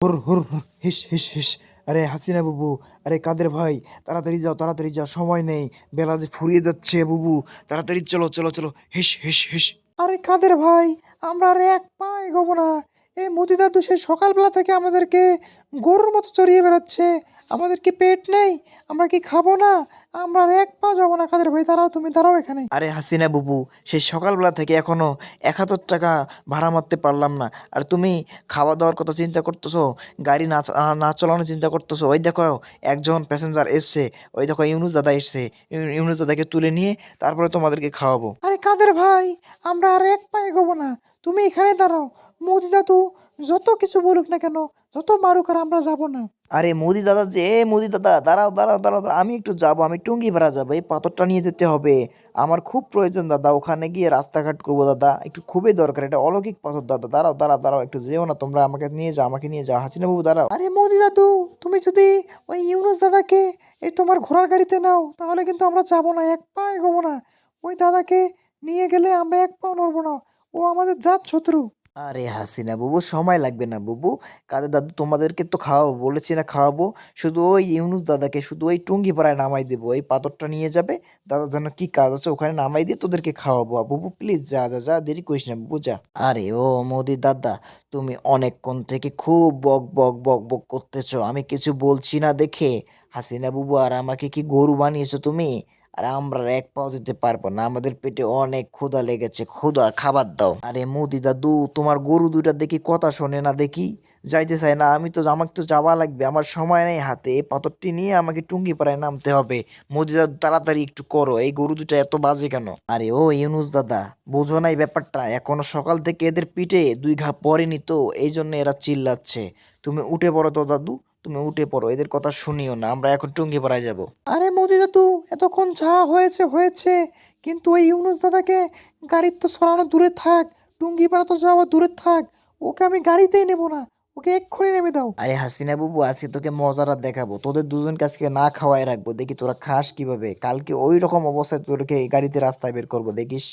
হুর হুর হুর, হিস হিস হিস। আরে হাসিনা বুবু, আরে কাদের ভাই, তাড়াতাড়ি যাও, সময় নেই। বেলা যে ফুরিয়ে যাচ্ছে বুবু, তাড়াতাড়ি চলো চলো চলো, হিস হিস হিস। আরে কাদের ভাই, আমরা আর এক পা এগোবো না। এই মুদি দাদু সে সকালবেলা থেকে আমাদেরকে গরুর মতো চড়িয়ে বেড়াচ্ছে। আমাদের কি পেট নেই? আমরা কি খাবো না? আমরা আর এক পা যাবো না। কাদের ভাই দাঁড়াও, তুমি দাঁড়াও এখানে। আরে হাসিনা বুবু, সেই সকালবেলা থেকে এখনো 1,000 টাকা ভাড়া মারতে পারলাম না। আর তুমি খাওয়া দাওয়ার কথা চিন্তা করতেছো, গাড়ি না চালানোর চিন্তা করতেছো। ওই দেখো একজন প্যাসেঞ্জার এসছে, ওই দেখো ইউনুস দাদা এসছে। ইউনুস দাদাকে তুলে নিয়ে তারপরে তোমাদেরকে খাওয়াবো। আরে কাদের ভাই, আমরা আর এক পা এগোবো না। তুমি এখানে দাঁড়াও। মোদি দাদু যত কিছু বলুক না কেন, যত মারুক, আর আমরা যাব না। আরে মোদি দাদা যে, মোদি দাদা দাঁড়াও দাঁড়াও দাঁড়াও দাঁড়াও, আমি একটু যাবো, আমি টুঙ্গিপাড়া যাবো, এই পাথরটা নিয়ে যেতে হবে। আমার খুব প্রয়োজন দাদা, ওখানে গিয়ে রাস্তাঘাট করবো দাদা, একটু খুবই দরকার, এটা অলৌকিক পাথর দাদা। দাঁড়াও দাঁড়াও দাঁড়াও, একটু যেও না তোমরা, আমাকে নিয়ে যাও হাসিনা বাবু, দাঁড়াও। আরে মোদি দাদু, তুমি যদি ওই ইউনুস দাদাকে এই তোমার ঘোড়ার গাড়িতে নাও, তাহলে কিন্তু আমরা যাবো না, এক পা এগোবো না। ওই দাদাকে নিয়ে গেলে আমরা এক পাও নড়বো না। ও আমাদের জাত শত্রু। আরে হাসিনা বুবু, সময় লাগবে না বুবু। কাদের দাদু তোমাদেরকে তো খাওয়াবো, বলেছি না খাওয়াবো। শুধু ওই ইউনুস দাদাকে শুধু ওই টুঙ্গিপাড়ায় নামাই দেবো, এই পাথরটা নিয়ে যাবে। দাদার জন্য কি কাজ আছে ওখানে নামাই দিয়ে তোদেরকে খাওয়াবো। বুবু প্লিজ যা যা যা, দেরি করিস না বুবু, যা। আরে ও মোদি দাদা, তুমি অনেকক্ষণ থেকে খুব বক বক বক বক করতেছো, আমি কিছু বলছি না দেখে। হাসিনা বুবু, আর আমাকে কি গরু বানিয়েছো তুমি? আর আমরা এক পাও দিতে পারবো না, আমাদের পেটে অনেক ক্ষুধা লেগেছে, ক্ষুধা, খাবার দাও। আরে মুদি দাদু, তোমার গরু দুইটা দেখি কথা শোনে না দেখি, যাইতে চায় না। আমাকে তো যাওয়া লাগবে, আমার সময় নেই হাতে, এই পাথরটি নিয়ে আমাকে টুঙ্গিপাড়ায় নামতে হবে। মুদি দাদু তাড়াতাড়ি একটু করো, এই গরু দুটা এত বাজে কেন? আরে ও ইউনুস দাদা, বোঝো না এই ব্যাপারটা? এখনো সকাল থেকে এদের পিঠে 2 ঘা পড়েনি তো, এই জন্য এরা চিল্লাচ্ছে। তুমি উঠে পড়ো তো দাদু, তুমি উঠে পড়ো, এদের কথা শুনিও না, আমরা এখন টুঙ্গিপাড়ায় যাব। আরে মোদি দাদু, এতক্ষণ যা হয়েছে হয়েছে, কিন্তু ওই ইউনুস দাদাকে গাড়ির তো সরানো দূরে থাক, টুঙ্গিপাড়া তো যাওয়া দূরে থাক, ওকে আমি গাড়িতেই নেবো না, ওকে এক্ষুনি নেমে দাও। আরে হাসিনা বুবু, আজকে তোকে মজাটা দেখাবো, তোদের দুজনকে আজকে না খাওয়াই রাখবো, দেখি তোরা খাস কিভাবে। কালকে ওই রকম অবস্থায় তোরকে গাড়িতে রাস্তায় বের করবো, দেখিস।